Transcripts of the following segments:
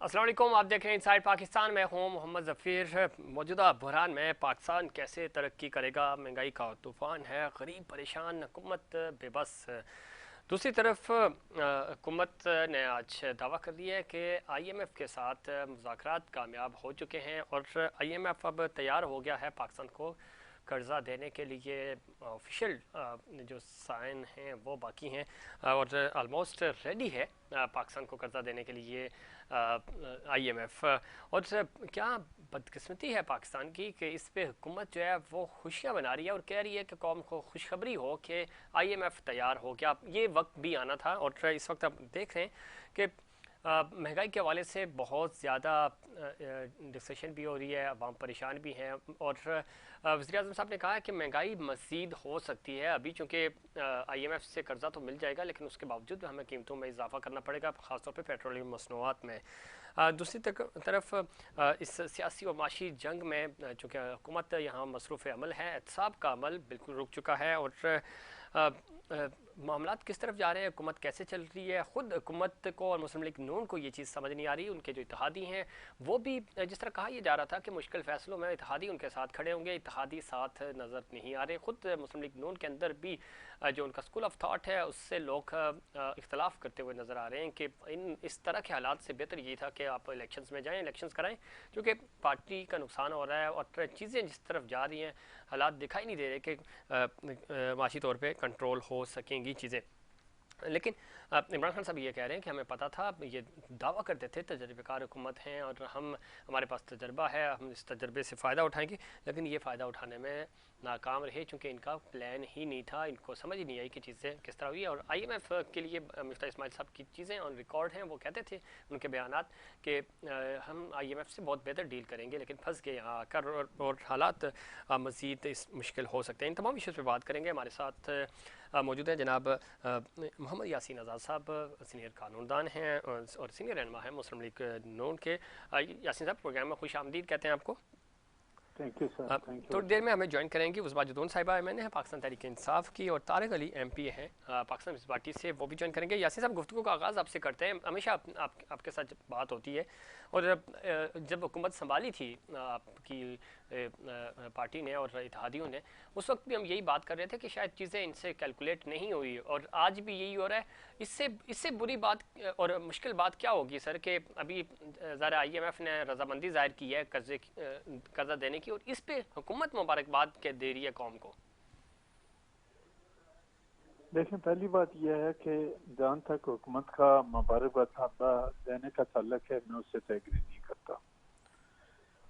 अस्सलाम वालेकुम, आप देख रहे हैं इनसाइड पाकिस्तान। में हूँ मोहम्मद ज़फ़ीर। मौजूदा बहरान में पाकिस्तान कैसे तरक्की करेगा, महंगाई का तूफ़ान है, गरीब परेशान, हुकूमत बेबस। दूसरी तरफ हुकूमत ने आज दावा कर दिया है कि IMF के साथ मुज़ाकरात कामयाब हो चुके हैं और IMF अब तैयार हो गया है पाकिस्तान को कर्ज़ा देने के लिए। ऑफिशियल जो साइन हैं वो बाकी हैं और ऑलमोस्ट रेडी है पाकिस्तान को कर्ज़ा देने के लिए IMF। और क्या बदकिस्मती है पाकिस्तान की कि इस पे हुकूमत जो है वो खुशियाँ मना रही है और कह रही है कि कौम को खुशखबरी हो कि IMF तैयार हो गया। ये वक्त भी आना था और इस वक्त आप देख रहे हैं कि महंगाई के हवाले से बहुत ज़्यादा डिस्कशन भी हो रही है, अवाम परेशान भी हैं। और वज़ीर आज़म साहब ने कहा है कि महंगाई मज़ीद हो सकती है अभी, चूँकि IMF से कर्ज़ा तो मिल जाएगा लेकिन उसके बावजूद हमें कीमतों में इजाफा करना पड़ेगा, ख़ासतौर पर पेट्रोलियम मसनूआत में। दूसरी तरफ इस सियासी और माशी जंग में चूँकि हुकूमत यहाँ मसरूफ़ अमल है, एहतसाब का अमल बिल्कुल रुक चुका है और मामलात किस तरफ जा रहे हैं, हुकूमत कैसे चल रही है, ख़ुद हुकूमत को और मुस्लिम लीग नून को ये चीज़ समझ नहीं आ रही। उनके जो इत्तेहादी हैं वो भी, जिस तरह कहा यह जा रहा था कि मुश्किल फ़ैसलों में इत्तेहादी उनके साथ खड़े होंगे, इत्तेहादी साथ नज़र नहीं आ रहे। ख़ुद मुस्लिम लीग नून के अंदर भी जो उनका स्कूल ऑफ थाट है उससे लोग इख्तलाफ करते हुए नज़र आ रहे हैं कि इस तरह के हालात से बेहतर ये था कि आप इलेक्शंस में जाएँ, इलेक्शंस कराएँ, क्योंकि पार्टी का नुकसान हो रहा है और चीज़ें जिस तरफ जा रही हैं हालात दिखाई नहीं दे रहे कि माशी तौर पे कंट्रोल हो सकेंगी चीज़ें। लेकिन इमरान खान साहब ये कह रहे हैं कि हमें पता था, ये दावा करते थे तजर्बेकार हुकूमत हैं और हमारे पास तजर्बा है, हम इस तजर्बे से फ़ायदा उठाएंगे, लेकिन ये फ़ायदा उठाने में नाकाम रहे चूँकि इनका प्लान ही नहीं था, इनको समझ ही नहीं आई कि चीज़ें किस तरह हुई। और IMF के लिए मिफ्ताह इस्माइल साहब की चीज़ें ऑन रिकॉर्ड हैं, वो कहते थे उनके बयानात कि हम IMF से बहुत बेहतर डील करेंगे, लेकिन फंस गए यहाँ आकर और हालात मज़ीद इस मुश्किल हो सकते हैं। इन तमाम इश्यूज़ पर बात करेंगे। हमारे साथ मौजूद हैं जनाब मोहम्मद यासीन आज़ाद साहब, सीनियर कानूनदान हैं और सीनियर रहनुमा हैं मुस्लिम लीग नून के। यासीन साहब, प्रोग्राम में खुश आमदीद कहते हैं आपको। Thank you sir, thank you. थोड़ी देर में हमें ज्वाइन करेंगी उस बाजुदून साहिबा MN है पाकिस्तान तहरीक इंसाफ की, और तारिक अली MP हैं पाकिस्तान पीपल्स पार्टी से, वो भी ज्वाइन करेंगे। यासीन साहब, गुफ्तगू का आगाज़ आपसे करते हैं। हमेशा आपके साथ बात होती है और जब हुकूमत संभाली थी आपकी पार्टी ने और इत्तेहादियों ने, उस वक्त भी हम यही बात कर रहे थे कि शायद चीज़ें इनसे कैलकुलेट नहीं हुई और आज भी यही हो रहा है। इससे बुरी बात और मुश्किल बात क्या होगी सर कि अभी ज़रा IMF ने रजामंदी ज़ाहिर की है कर्जा देने की और इस पे हुकूमत मुबारकबाद के दे रही है कौम को। देखें, पहली बात यह है कि जहाँ तक हुकूमत का मुबारकबाद देने का ताल्लुक है, मैं उससे एग्री नहीं करता।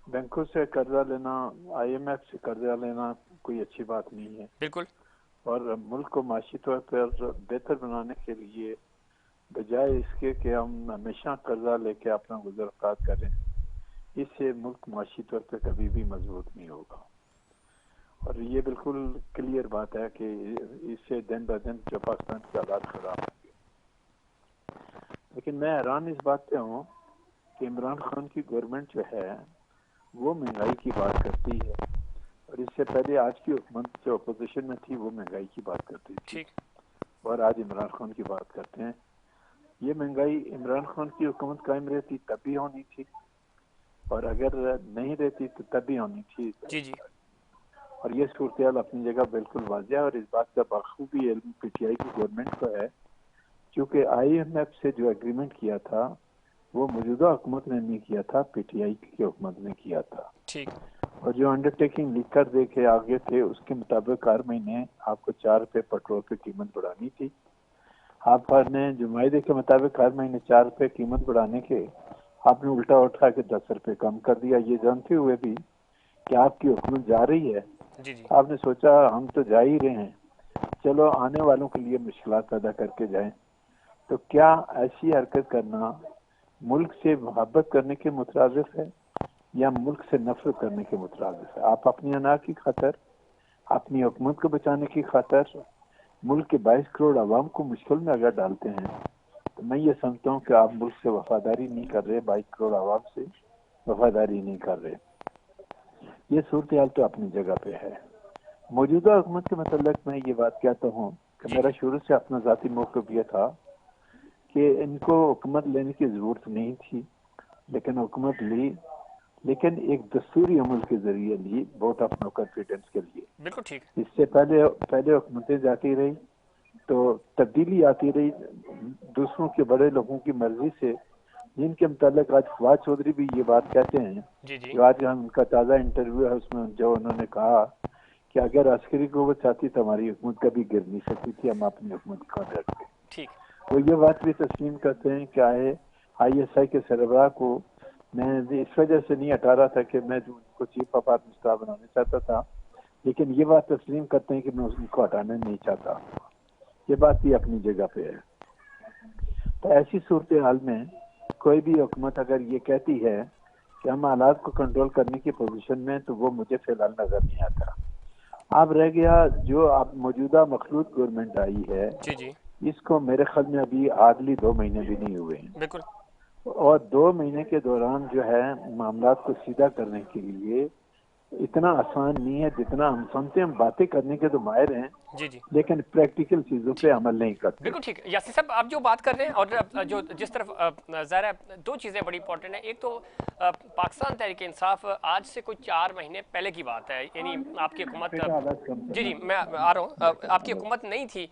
बैंकों से कर्जा लेना, IMF से कर्जा लेना कोई अच्छी बात नहीं है। बिल्कुल। और मुल्क को माशी तौर पर बेहतर बनाने के लिए बजाय इसके कि हम हमेशा कर्जा लेके अपना गुज़र करें, इससे मुल्क माशी तौर पर कभी भी मजबूत नहीं होगा। और ये बिल्कुल क्लियर बात है कि इससे दिन ब दिन जो पाकिस्तान के हालात खराब होंगे। लेकिन मैं हैरान इस बात पे हूँ कि इमरान खान की गवर्नमेंट जो है वो महंगाई की बात करती है, और इससे पहले आज की हुकूमत जो अपोजिशन में थी वो महंगाई की बात करती थी, और आज इमरान खान की बात करते हैं। ये महंगाई इमरान खान की हुकूमत कायम रहती तब भी होनी थी, और अगर नहीं रहती तो तब भी होनी थी। जी। और ये सूरत अपनी जगह बिल्कुल वाज़ेह है, और इस बात का बखूबी इल्म PTI की गवर्नमेंट को है, क्योंकि IMF से जो एग्रीमेंट किया था वो मौजूदा हुकूमत ने नहीं किया था, PTI की हुकूमत ने किया था। ठीक। और जो अंडरटेकिंग लिख कर दे के आगे थे उसके मुताबिक हर महीने आपको 4 रुपये पेट्रोल की कीमत बढ़ानी थी। आपने जो मायदे के मुताबिक हर महीने 4 रुपये कीमत बढ़ाने के आपने उल्टा उठा के 10 रुपये कम कर दिया, ये जानते हुए भी कि आपकी हुकूमत जा रही है। जी। आपने सोचा हम तो जा ही रहे हैं, चलो आने वालों के लिए मुश्किलात पैदा करके जाएं। तो क्या ऐसी हरकत करना मुल्क से मोहब्बत करने के मुतरादिफ है या मुल्क से नफरत करने के मुतरादिफ है? आप अपनी अना की खातर, अपनी हुकूमत को बचाने की खातर मुल्क के 22 करोड़ आवाम को मुश्किल में अगर डालते हैं तो मैं ये समझता हूँ कि आप मुल्क से वफादारी नहीं कर रहे, 22 करोड़ आवाम से वफादारी नहीं कर रहे। ये सूरत हाल तो अपनी जगह पे है। मौजूदा हुकूमत के मतलब मैं ये बात कहता हूँ कि मेरा शुरू से अपना ज़ाती मौक़िफ़ ये था कि इनको हुकूमत लेने की ज़रूरत नहीं थी, لیکن حکومت لی، لیکن ایک دستوری عمل کے ذریعے لی، ووٹ آف نو کانفیڈنس کے لیے۔ بالکل ٹھیک۔ اس سے پہلے حکومتیں جاتی رہی تو تبدیلی آتی رہی دوسروں کے بڑے لوگوں کی مرضی سے، جن کے متعلق آج فواد چودھری بھی یہ بات کہتے ہیں۔ جی جی جو آج ہم ان کا تازہ انٹرویو ہے، اس میں جو انہوں نے کہا کہ اگر عسکری قوت چاہتی تو ہماری حکومت کبھی گر نہیں سکتی تھی، ہم اپنی حکومت کو ڈرتے۔ ٹھیک۔ وہ یہ بات بھی تسلیم کرتے ہیں کہ آئی ایس آئی کے سربراہ کو میں اس وجہ سے نہیں ہٹا رہا تھا کہ میں ان کو چیف آف آرمی اسٹاف بنانا چاہتا تھا، لیکن یہ بات تسلیم کرتے ہیں کہ میں ان کو ہٹانا نہیں چاہتا۔ یہ بات بھی اپنی جگہ پہ ہے۔ تو ایسی صورتحال میں کوئی بھی حکومت اگر یہ کہتی ہے کہ ہم حالات کو کنٹرول کرنے کی پوزیشن میں، تو وہ مجھے فی الحال نظر نہیں آتا۔ اب رہ گیا جو اب موجودہ مخلوط گورنمنٹ آئی ہے، جی جی اس کو میرے خیال میں ابھی ہارڈلی 2 مہینے بھی نہیں ہوئے ہیں، بالکل۔ اور 2 مہینے کے دوران جو ہے معاملات کو سیدھا کرنے کے لیے اتنا آسان نہیں ہے جتنا ہم سنتے ہیں۔ ہم باتیں کرنے کے تو ماہر ہیں، جی جی لیکن پریکٹیکل چیزوں پہ عمل نہیں کرتے۔ بالکل ٹھیک۔ یاسر صاحب آپ جو بات کر رہے ہیں، اور جو جس طرف ظاہر ہے 2 چیزیں بڑی امپورٹنٹ ہیں۔ ایک تو پاکستان تحریک انصاف آج سے کوئی 4 مہینے پہلے کی بات ہے، یعنی آپ کی حکومت، جی جی میں آ رہا ہوں، آپ کی حکومت نہیں تھی،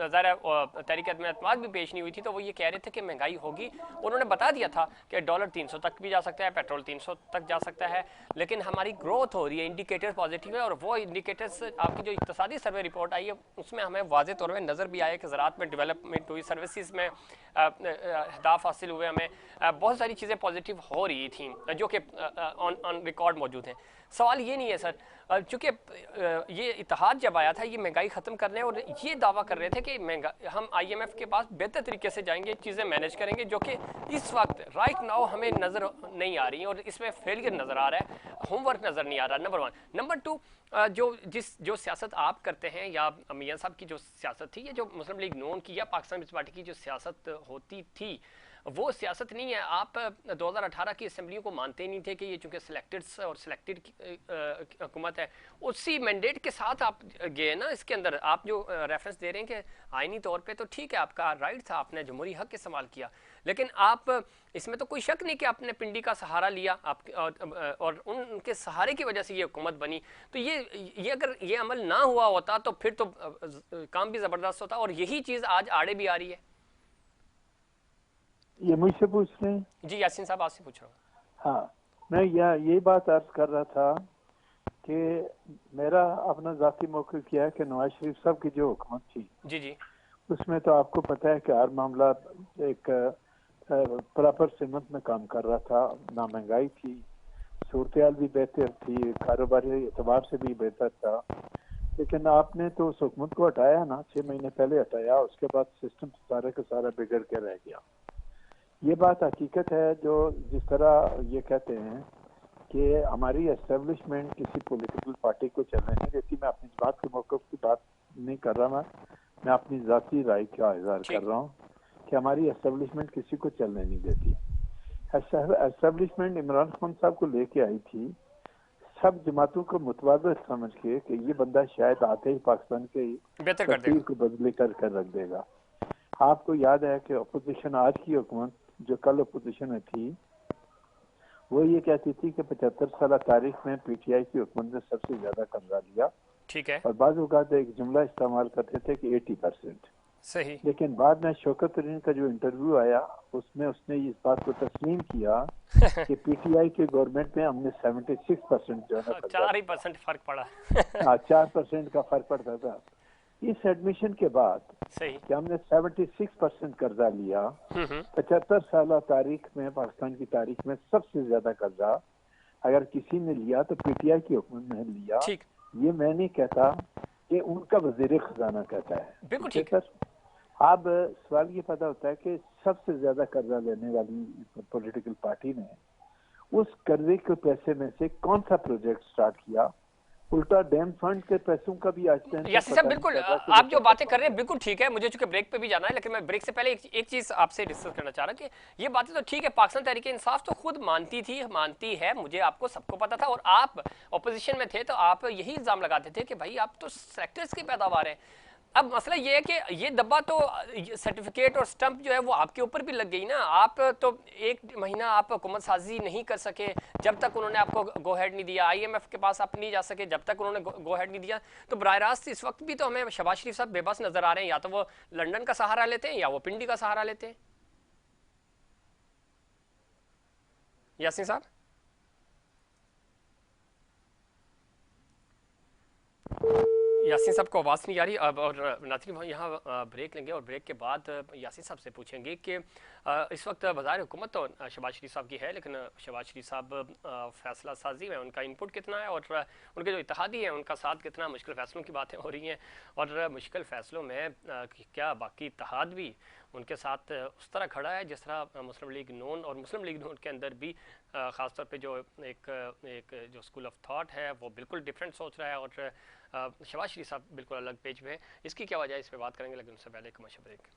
ظاہر ہے تحریک عدم اعتماد بھی پیش نہیں ہوئی تھی، تو وہ یہ کہہ رہے تھے کہ مہنگائی ہوگی۔ انہوں نے بتا دیا تھا کہ ڈالر 300 تک بھی جا سکتا ہے، پیٹرول 300 تک جا سکتا ہے، لیکن ہماری گروتھ ہو رہی ہے، انڈیکیٹر پازیٹیو ہے، اور وہ انڈیکیٹرز آپ کی جو اقتصادی سروے رپورٹ آئی ہے اس میں ہمیں واضح طور پہ نظر بھی آیا کہ زراعت میں ڈیولپمنٹ ہوئی، سروسز میں اہداف حاصل ہوئے، ہمیں بہت ساری چیزیں پازیٹیو ہو رہی تھیں جو کہ آن ریکارڈ موجود ہیں۔ سوال یہ نہیں ہے سر، چونکہ یہ اتحاد جب آیا تھا یہ مہنگائی ختم کرنے، اور یہ دعویٰ کر رہے تھے کہ ہم آئی ایم ایف کے پاس بہتر طریقے سے جائیں گے، چیزیں مینیج کریں گے، جو کہ اس وقت رائٹ ناؤ ہمیں نظر نہیں آ رہی ہیں، اور اس میں فیلئر نظر آ رہا ہے، ہوم ورک نظر نہیں آ رہا، نمبر 1۔ نمبر 2، جو سیاست آپ کرتے ہیں یا میاں صاحب کی جو سیاست تھی، یہ جو مسلم لیگ نون کی یا پاکستان پیپلز پارٹی کی جو سیاست ہوتی تھی، وہ سیاست نہیں ہے۔ آپ 2018 کی اسمبلیوں کو مانتے نہیں تھے کہ یہ چونکہ سلیکٹڈ اور سلیکٹڈ حکومت ہے، اسی مینڈیٹ کے ساتھ آپ گئے نا۔ اس کے اندر آپ جو ریفرنس دے رہے ہیں کہ آئینی طور پہ تو ٹھیک ہے، آپ کا رائٹ تھا، آپ نے جمہوری حق استعمال کیا، لیکن آپ اس میں تو کوئی شک نہیں کہ آپ نے پنڈی کا سہارا لیا، اور ان کے سہارے کی وجہ سے یہ حکومت بنی۔ تو یہ اگر یہ عمل نہ ہوا ہوتا تو پھر تو کام بھی زبردست ہوتا، اور یہی چیز آج آڑے بھی آ رہی ہے۔ یہ مجھ سے پوچھ رہے ہیں؟ جی یاسین صاحب آپ سے پوچھ رہا ہوں۔ ہاں، میں یہی بات عرض کر رہا تھا کہ میرا اپنا ذاتی موقع کیا ہے کہ نواز شریف صاحب کی جو حکومت تھی، جی جی اس میں تو آپ کو پتہ ہے کہ ہر معاملہ ایک پراپر سمت میں کام کر رہا تھا، نہ مہنگائی تھی، صورتحال بھی بہتر تھی، کاروباری اعتبار سے بھی بہتر تھا۔ لیکن آپ نے تو اس حکومت کو ہٹایا نا، 6 مہینے پہلے ہٹایا، اس کے بعد سسٹم سارے کا سارا بگڑ کے رہ گیا۔ یہ بات حقیقت ہے، جو جس طرح یہ کہتے ہیں کہ ہماری اسٹیبلشمنٹ کسی پولیٹیکل پارٹی کو چلنے نہیں دیتی۔ میں اپنی بات کے موقف کی بات نہیں کر رہا، میں اپنی ذاتی رائے کا اظہار کر رہا ہوں کہ ہماری اسٹیبلشمنٹ کسی کو چلنے نہیں دیتی۔ اسٹیبلشمنٹ عمران خان صاحب کو لے کے آئی تھی سب جماعتوں کو متبادل سمجھ کے کہ یہ بندہ شاید آتے ہی پاکستان کے ترتیب کو بدلی کر رکھ دے گا۔ آپ کو یاد ہے کہ اپوزیشن، آج کی حکومت جو کل اپوزیشن میں تھی، وہ یہ کہتی تھی کہ 75 سالہ تاریخ میں پی ٹی آئی کی حکومت نے سب سے زیادہ قبضہ لیا، ٹھیک ہے، اور بعض اوقات ایک جملہ استعمال کرتے تھے کہ 80%۔ صحیح۔ لیکن بعد میں شوکت ترین کا جو انٹرویو آیا اس میں اس نے اس بات کو تسلیم کیا کہ پی ٹی آئی کے گورنمنٹ میں ہم نے 76% جو ہے 4% فرق پڑا۔ 4% کا فرق پڑتا تھا۔ اس ایڈمیشن کے بعد صحیح کہ ہم نے 76% قرضہ لیا، 75 سالہ تاریخ میں، پاکستان کی تاریخ میں سب سے زیادہ قرضہ اگر کسی نے لیا تو پی ٹی آئی کی حکومت نے لیا۔ ٹھیک، یہ میں نہیں کہتا، کہ ان کا وزیر خزانہ کہتا ہے۔ بالکل ٹھیک۔ اب سوال یہ پیدا ہوتا ہے کہ سب سے زیادہ قرضہ لینے والی پولیٹیکل پارٹی نے اس قرضے کے پیسے میں سے کون سا پروجیکٹ سٹارٹ کیا؟ الٹا ڈیم فنڈ کے پیسوں کا بھی آج تک یاسر صاحب بالکل آپ جو باتیں کر رہے ہیں بالکل ٹھیک ہے، مجھے چونکہ بریک پہ بھی جانا ہے، لیکن میں بریک سے پہلے ایک چیز آپ سے ڈسکس کرنا چاہ رہا کہ یہ باتیں تو ٹھیک ہے، پاکستان تحریک انصاف تو خود مانتی ہے، مجھے آپ کو سب کو پتا تھا، اور آپ اپوزیشن میں تھے تو آپ یہی الزام لگاتے تھے کہ بھائی آپ تو سیکٹرز کی پیداوار ہیں۔ अब मसला ये है कि ये डब्बा तो सर्टिफिकेट और स्टंप जो है वो आपके ऊपर भी लग गई ना। आप तो एक महीना आप हुकूमत साजी नहीं कर सके जब तक उन्होंने आपको गो हेड नहीं दिया, आईएमएफ के पास आप नहीं जा सके जब तक उन्होंने गो हेड नहीं दिया। तो बराह रास्त इस वक्त भी तो हमें शहबाज शरीफ साहब बेबस नजर आ रहे हैं, या तो वो लंदन का सहारा लेते हैं या वो पिंडी का सहारा लेते हैं। यासीन साहब, यासीन साहब को आवाज़ नहीं आ रही अब। और नाज़रीन हम यहाँ ब्रेक लेंगे और ब्रेक के बाद यासीन साहब से पूछेंगे कि इस वक्त वज़ार हुकूमत तो शहबाज शरीफ साहब की है, लेकिन शहबाज शरीफ साहब फैसला साजी में उनका इनपुट कितना है और उनके जो इत्तेहादी हैं उनका साथ कितना। मुश्किल फ़ैसलों की बातें हो रही हैं और मुश्किल फ़ैसलों में क्या बाकी इत्तेहाद भी उनके साथ उस तरह खड़ा है जिस तरह मुस्लिम लीग नून, और मुस्लिम लीग नून के अंदर भी ख़ासतौर पे जो एक एक जो स्कूल ऑफ थॉट है वो बिल्कुल डिफरेंट सोच रहा है और शहबाज शरीफ साहब बिल्कुल अलग पेज पे है। इसकी क्या वजह है, इस पर बात करेंगे, लेकिन उससे पहले एक कमर्शियल ब्रेक।